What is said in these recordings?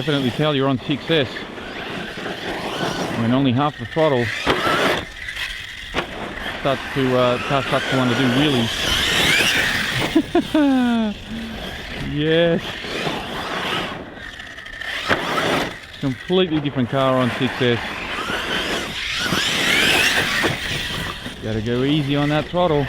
Definitely tell you're on 6S when only half the throttle starts to want to do wheelies. Yes. Completely different car on 6S. Gotta go easy on that throttle.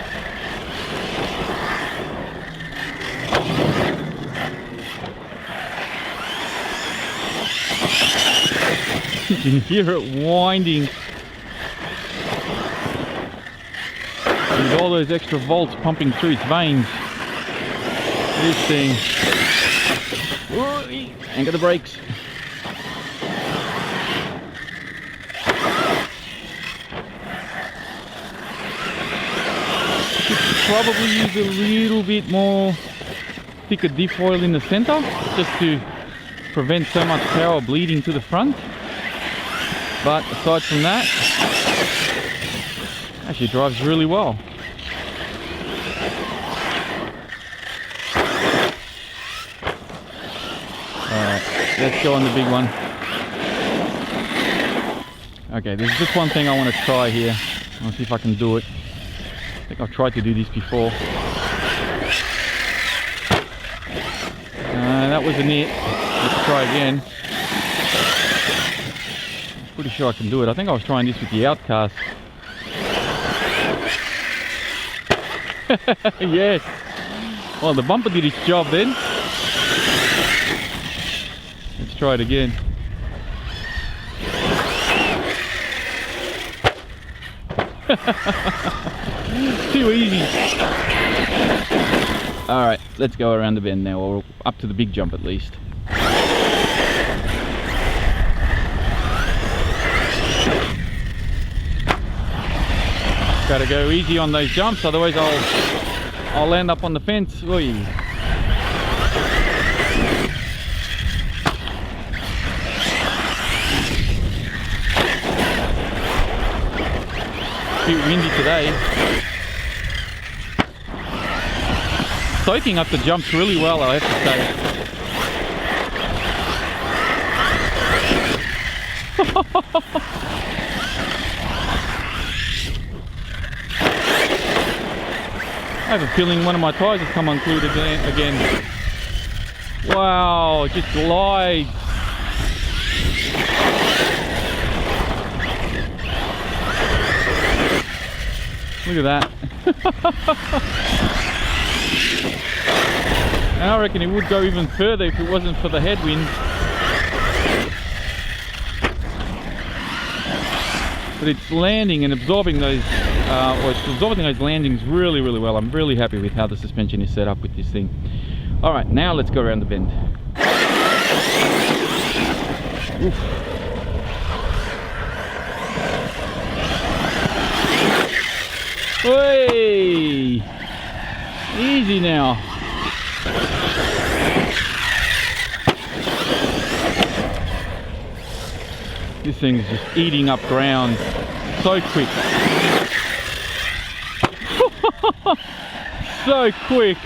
You can hear it winding with all those extra volts pumping through its veins. This thing. Ain't got the brakes. Probably use a little bit more thicker diff oil in the center just to prevent so much power bleeding to the front. But aside from that, actually drives really well. Alright, let's go on the big one. Okay, there's just one thing I want to try here. I'll see if I can do it. I think I've tried to do this before. That wasn't it. Let's try again. I'm pretty sure I can do it. I think I was trying this with the Outcast. Yes. Well, the bumper did its job then. Let's try it again. Too easy. Alright, let's go around the bend now, or up to the big jump at least. Gotta go easy on those jumps, otherwise I'll land up on the fence. Oy. A bit windy today. Soaking up the jumps really well, I have to say. I have a feeling one of my tyres has come unglued again. Wow, it just glides. Look at that. And I reckon it would go even further if it wasn't for the headwind. But it's landing and absorbing those, it's absorbing those landings really, really well. I'm really happy with how the suspension is set up with this thing. All right, now let's go around the bend. Oof. Hey, easy now. This thing is just eating up ground so quick. So quick.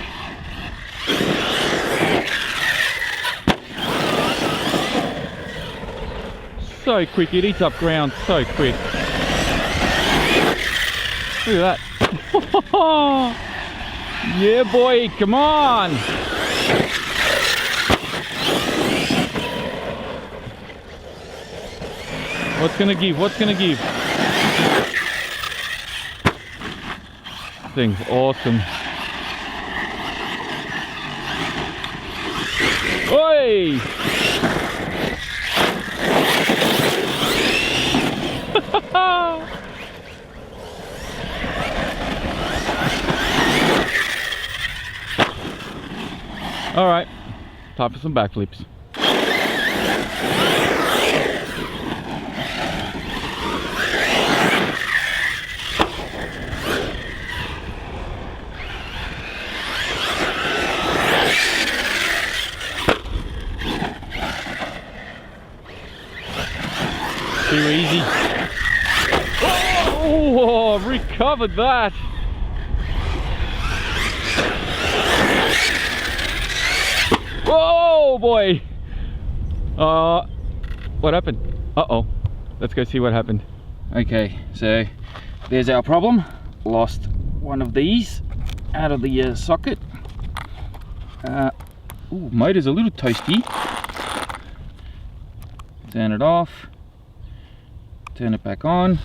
So quick, it eats up ground so quick. Look at that. Yeah, boy, come on. What's gonna give? What's gonna give? This thing's awesome. Oi! All right, time for some backflips. Too easy. Oh, I've recovered that. Oh boy. What happened? Uh-oh. Let's go see what happened. Okay, so there's our problem. Lost one of these out of the socket. Ooh, motor's a little toasty. Turn it off. Turn it back on.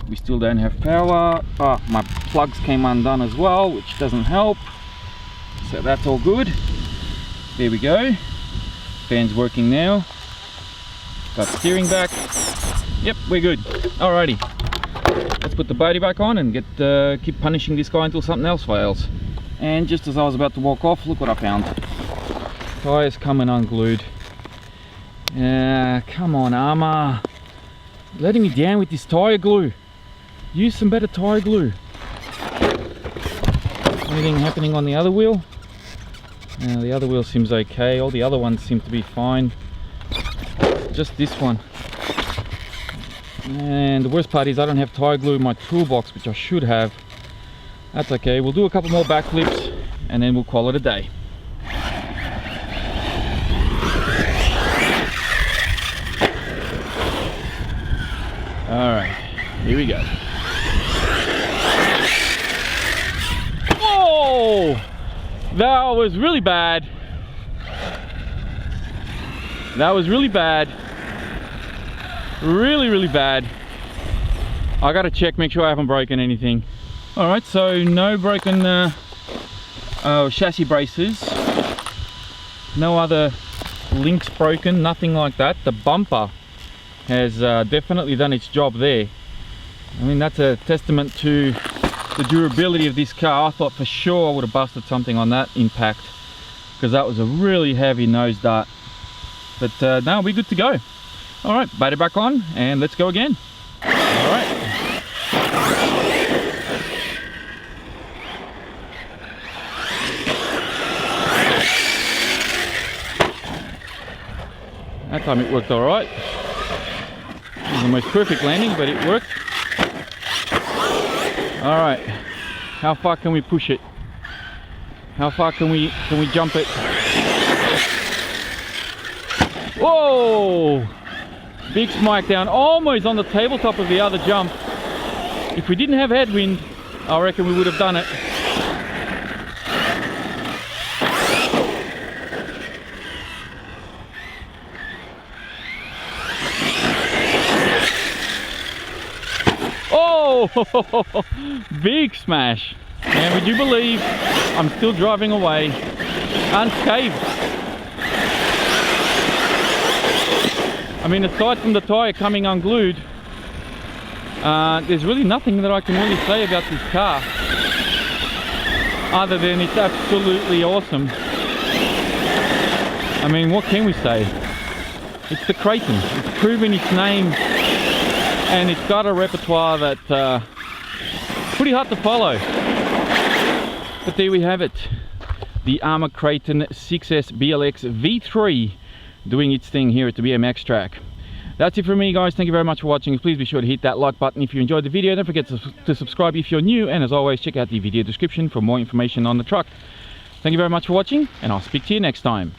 We still don't have power. Oh, my plugs came undone as well, which doesn't help. So that's all good. There we go. Fan's working now. Got steering back. Yep, we're good. Alrighty. Let's put the body back on and get keep punishing this guy until something else fails. And just as I was about to walk off, look what I found. Tyres coming unglued. Come on, ARRMA. Letting me down with this tyre glue. Use some better tyre glue. Anything happening on the other wheel? The other wheel seems okay. All the other ones seem to be fine. Just this one. And the worst part is I don't have tyre glue in my toolbox, which I should have. That's okay. We'll do a couple more backflips and then we'll call it a day. Alright, here we go. Whoa! That was really bad. That was really bad. Really bad. I gotta check, make sure I haven't broken anything. Alright, so no broken chassis braces. No other links broken, nothing like that. The bumper has definitely done its job there. I mean, that's a testament to the durability of this car. I thought for sure I would have busted something on that impact because that was a really heavy nose dart. But now we're good to go. All right, body back on and let's go again. All right. That time it worked all right. It was the most perfect landing, but it worked. All right, how far can we push it? How far can we jump it? Whoa! Big smike down, almost on the tabletop of the other jump. If we didn't have headwind, I reckon we would have done it. Oh, big smash. And would you believe I'm still driving away unscathed? I mean, aside from the tyre coming unglued, there's really nothing that I can really say about this car other than it's absolutely awesome. I mean, what can we say? It's the Kraton. It's proven its name and it's got a repertoire that's pretty hard to follow. But there we have it. The ARRMA Kraton 6S BLX V3 doing its thing here at the BMX track. That's it from me, guys. Thank you very much for watching. Please be sure to hit that like button if you enjoyed the video. Don't forget to subscribe if you're new, and as always, check out the video description for more information on the truck. Thank you very much for watching, and I'll speak to you next time.